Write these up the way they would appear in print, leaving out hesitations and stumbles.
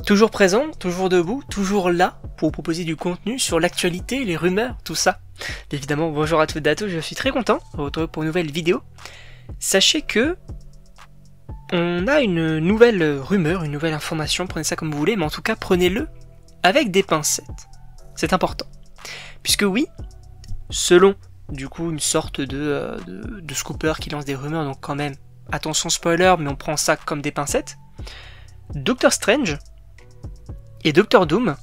Toujours présent, toujours debout, toujours là pour vous proposer du contenu sur l'actualité, les rumeurs, tout ça. Évidemment, bonjour à toutes et à tous, je suis très content de vous retrouver pour une nouvelle vidéo. Sachez que on a une nouvelle rumeur, une nouvelle information, prenez ça comme vous voulez, mais en tout cas prenez-le avec des pincettes. C'est important. Puisque oui, selon du coup une sorte de scooper qui lance des rumeurs, donc quand même, attention spoiler, mais on prend ça comme des pincettes, Doctor Strange et Doctor Doom,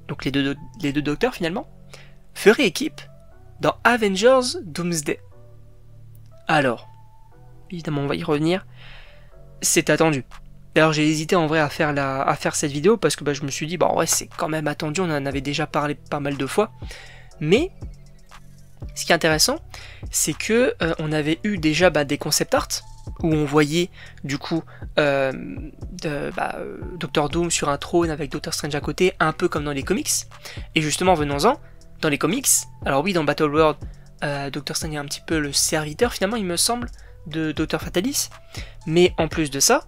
donc les deux docteurs finalement, feraient équipe dans Avengers Doomsday. Alors, évidemment on va y revenir, c'est attendu. D'ailleurs j'ai hésité en vrai à faire cette vidéo parce que je me suis dit, bah ouais c'est quand même attendu, on en avait déjà parlé pas mal de fois, mais ce qui est intéressant, c'est que on avait eu déjà des concept art, où on voyait du coup Doctor Doom sur un trône avec Doctor Strange à côté, un peu comme dans les comics. Et justement, venons-en, dans les comics, alors oui, dans Battle World, Doctor Strange est un petit peu le serviteur finalement, il me semble, de Doctor Fatalis. Mais en plus de ça,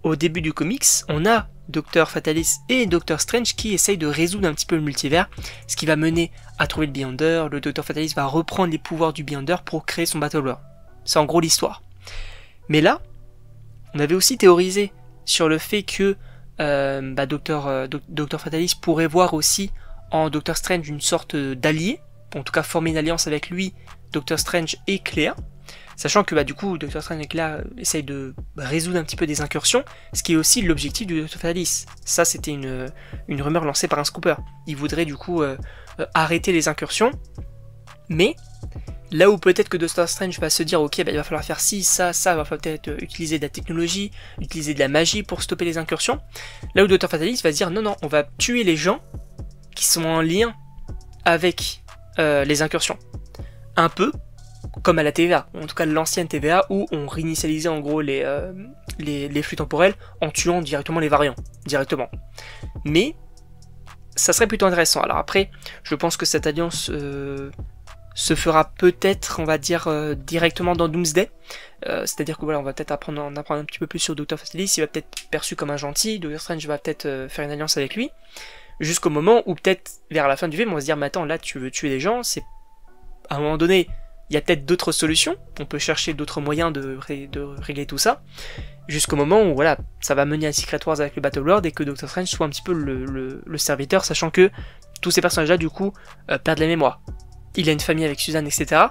au début du comics, on a Doctor Fatalis et Doctor Strange qui essayent de résoudre un petit peu le multivers, ce qui va mener à trouver le Beyonder. Le Doctor Fatalis va reprendre les pouvoirs du Beyonder pour créer son Battle World. C'est en gros l'histoire. Mais là, on avait aussi théorisé sur le fait que Doctor Fatalis pourrait voir aussi en Doctor Strange une sorte d'allié, en tout cas former une alliance avec lui, Doctor Strange et Clea, sachant que du coup Doctor Strange et Clea essayent de résoudre un petit peu des incursions, ce qui est aussi l'objectif du Doctor Fatalis. Ça c'était une rumeur lancée par un scooper. Il voudrait du coup arrêter les incursions, mais là où peut-être que Doctor Strange va se dire ok, il va falloir faire ci, ça, il va falloir peut-être utiliser de la technologie, utiliser de la magie pour stopper les incursions, là où Doctor Fatalis va se dire non, on va tuer les gens qui sont en lien avec les incursions. Un peu comme à la TVA, en tout cas l'ancienne TVA, où on réinitialisait en gros les flux temporels en tuant directement les variants, directement. Mais ça serait plutôt intéressant. Alors après, je pense que cette alliance se fera peut-être, on va dire, directement dans Doomsday. C'est-à-dire que voilà, on va peut-être en apprendre un petit peu plus sur Doctor Fatalis, il va peut-être perçu comme un gentil, Doctor Strange va peut-être faire une alliance avec lui, jusqu'au moment où peut-être, vers la fin du film, on va se dire, mais attends, là tu veux tuer des gens, c'est... À un moment donné, il y a peut-être d'autres solutions, on peut chercher d'autres moyens de régler tout ça, jusqu'au moment où voilà, ça va mener à Secret Wars avec le Battle World et que Doctor Strange soit un petit peu le serviteur, sachant que tous ces personnages-là, du coup, perdent la mémoire. Il a une famille avec Suzanne, etc.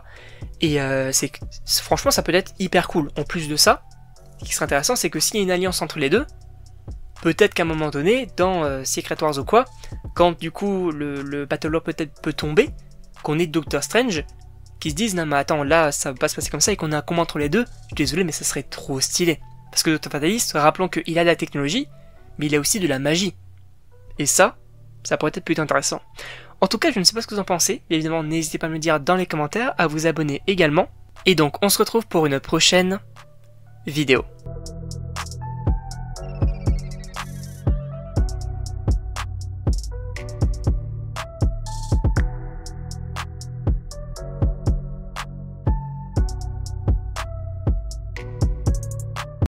Et franchement, ça peut être hyper cool. En plus de ça, ce qui serait intéressant, c'est que s'il y a une alliance entre les deux, peut-être qu'à un moment donné, dans Secret Wars ou quoi, quand du coup le Battle World peut-être peut tomber, qu'on ait Doctor Strange, qui se disent non mais attends, là ça va pas se passer comme ça et qu'on a un combat entre les deux, je suis désolé mais ça serait trop stylé. Parce que Doctor Fatalis, rappelons qu'il a de la technologie, mais il a aussi de la magie. Et ça pourrait être plutôt intéressant. En tout cas, je ne sais pas ce que vous en pensez, mais évidemment n'hésitez pas à me le dire dans les commentaires, à vous abonner également. Et donc on se retrouve pour une prochaine vidéo.